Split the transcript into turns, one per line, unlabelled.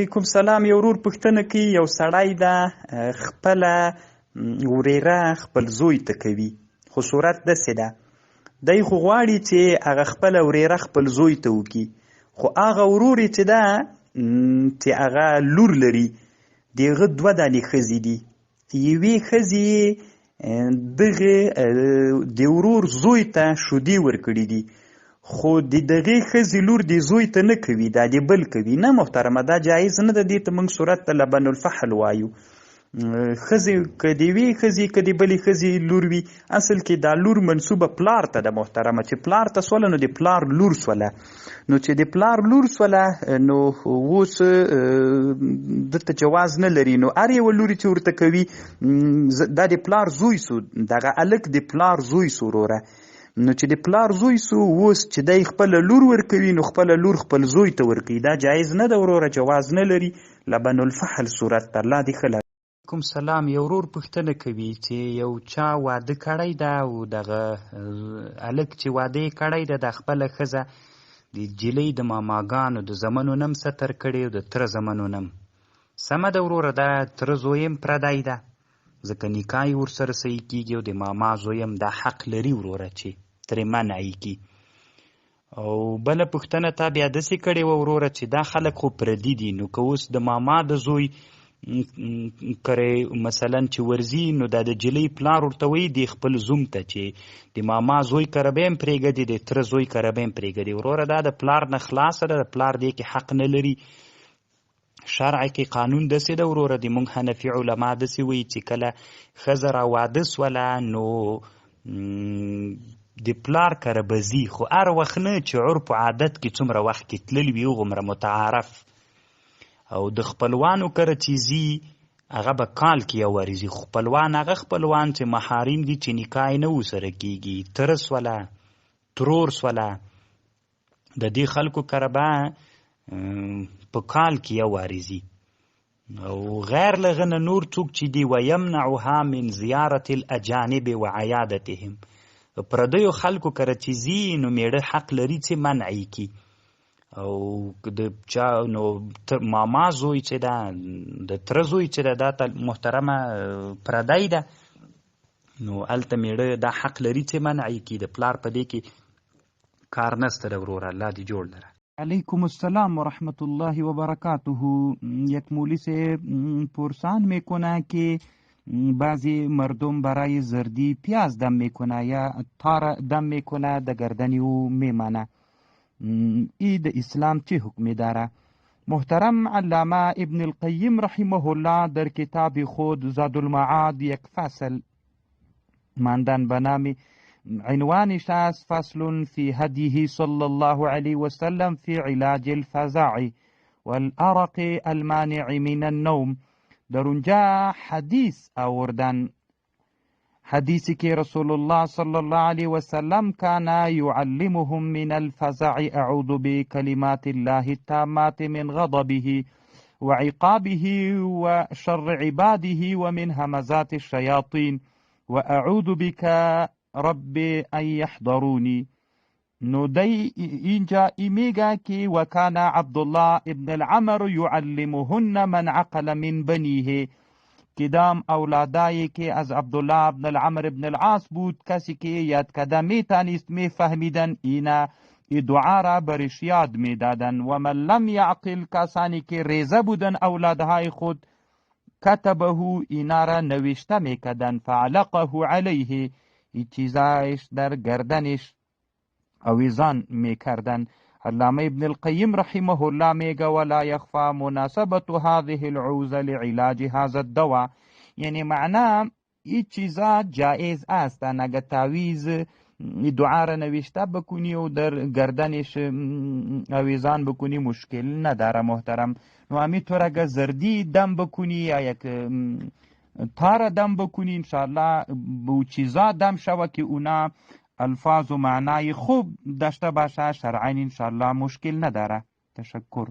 علیکم سلام. یو ورور پوښتنه کوي، یو سړی ده خپله ورېره خپل زوی ته کوي، خو صورت داسې ده دی خو غواړي چې هغه خپله ورېره خپل زوی ته وکړي، خو هغه ورور یې چې ده چې هغه لور لري د هغه 2 دانې ښځې دي. یوې ښځې دغې د ورور زوی ته شیدې ورکړي دي، خو د دغې ښځې لور د زوی ته نه کوي، دا د بل کوي. نه محترمه، دا جایز نه ده. دې ته موږ صورت ته لبن الفحل وایو. ښځې که د یوې ښځې که د بلې ښځې لور وي، اصل کې دا لور منصوبه پلار ته ده محترمه، چې پلار ته سوله نو د پلار لور سوله. نو چې د پلار لور سوله نو اوس دته جواز نه لري. نو هر یوه لوري چې ورته کوي دا د پلار زوی سو، دغه هلک د پلار زوی سو وروره. نو چې د پلار زوی سو، اوس چې دی خپله لور ورکوي نو خپله لور خپل زوی ته ورکوي. دا جایز نه ده وروره، جواز نه لري. لبن الفحل صورت ته. الله دې ښه لري. علیکم سلام. یو ورور پوښتنه کوي چې یو چا واده کړی ده او دغه هلک چې واده یې کړی ده د خپله ښځه د جلۍ د ماماګانو د زمنو نم ستر کړي او د تره زمنو نم. سمه ده وروره، دا تره زوی هم پردی ده، ځکه نکاح یې ورسره صحیح کېږي او د ماما زوی هم دا حق لري وروره چې ترې منع یې کړي. او بله پوښتنه تا بیا داسې کړې وه وروره چې دا خلک خو پردي دي، نو که اوس د ماما د زوی کرې مثلا چې ورځي، نو دا د جلۍ پلار ورته وایي د خپل زوم ته چې د ماما زوی کره به هم پرېږدي، د تره زوی کره به هم پرېږدي. وروره دا د پلار نه خلاصه ده، د پلار دې کې حق نه لري. شرع کې قانون داسې ده وروره، د موږ حنفي علما داسې وایي چې کله ښځه را واده سوله نو د پلار کره به ځي، خو هر وخت نه چې عرف و عادت کې څومره وخت کې تللی وي هغومره متعارف. او د خپلوانو کره چې ځي هغه به کال کې یو وارې ځي، خو خپلوان هغه خپلوان چې محارم دي چې نکاح یې نه ورسره کېږي، تره سوله، ترور سوله، د دې خلکو کره به په کال کې یو وارې ځي. او غیر له هغه نه نور څوک چې دي ویمنعها من زیارت الاجانب و عیادتهم، پردیو خلکو کره چې ځي نو میړه حق لري چې منع یې کړي. او د چا نو ماما زوی چې ده، د تره زوی چې ده، دا محترمه پردی ده، نو هلته میړه دا حق لري چې منع یې کړي. د پلار په دې کې کار نسته ده وروره. الله دې جوړ لره.
علیکم السلام و رحمت الله و barakatuh. یک مولی سے پرسان میکنه که بعضی مردم برای زردی پیاز دم میکنه یا تار دم میکنه در گردنی او میمانه، ای د اسلام چه حکمی داره؟ محترم علامه ابن القیم رحمه الله در کتاب خود زاد المعاد یک فصل ماندن به نام عنوانش است فصل فی هدیه صلی الله علیه وسلم فی علاج الفزع والارق المانع من النوم. در اونجا حدیث آوردن، حدیثی که رسول الله صلی الله علیه وسلم کان یعلمهم من الفزع اعوذ بکلمات الله التامات من غضبه وعقابه وشر عباده ومن همزات الشیاطین واعوذ بک رب ان یحضرونی. نو دی اینجا میگه که وکان عبدالله ابن العمر یعلمهن من عقل من بنیه، کدام اولادایی که از عبدالله ابن العمر ابن العاص بود، کسی که یاد کده میتانست میفهمیدن اینا ای دعا را برش یاد میدادن. و من لم یعقل، کسانی که ریزه بودن اولادهای خود، کتبه اینا را نوشته میکدن، فعلقه علیه، ای چیزایش در گردنش آویزان میکردن. علامه ابن القیم رحمه الله میگه ولا یخفى مناسبت هذه العوزه لعلاج هذا الدواء، یعنی معنا این چیزا جایز است. اگه تعویز دعا را نوشته بکنی و در گردنش آویزان بکنی مشکل نداره محترم. نو همینطور اگه زردی دم بکنی یا یک تار دم بکنی انشاءالله به چیزا دم شوه که اونا الفاظ و معنای خوب داشته باشه، شرعین انشاءالله مشکل نداره. تشکر.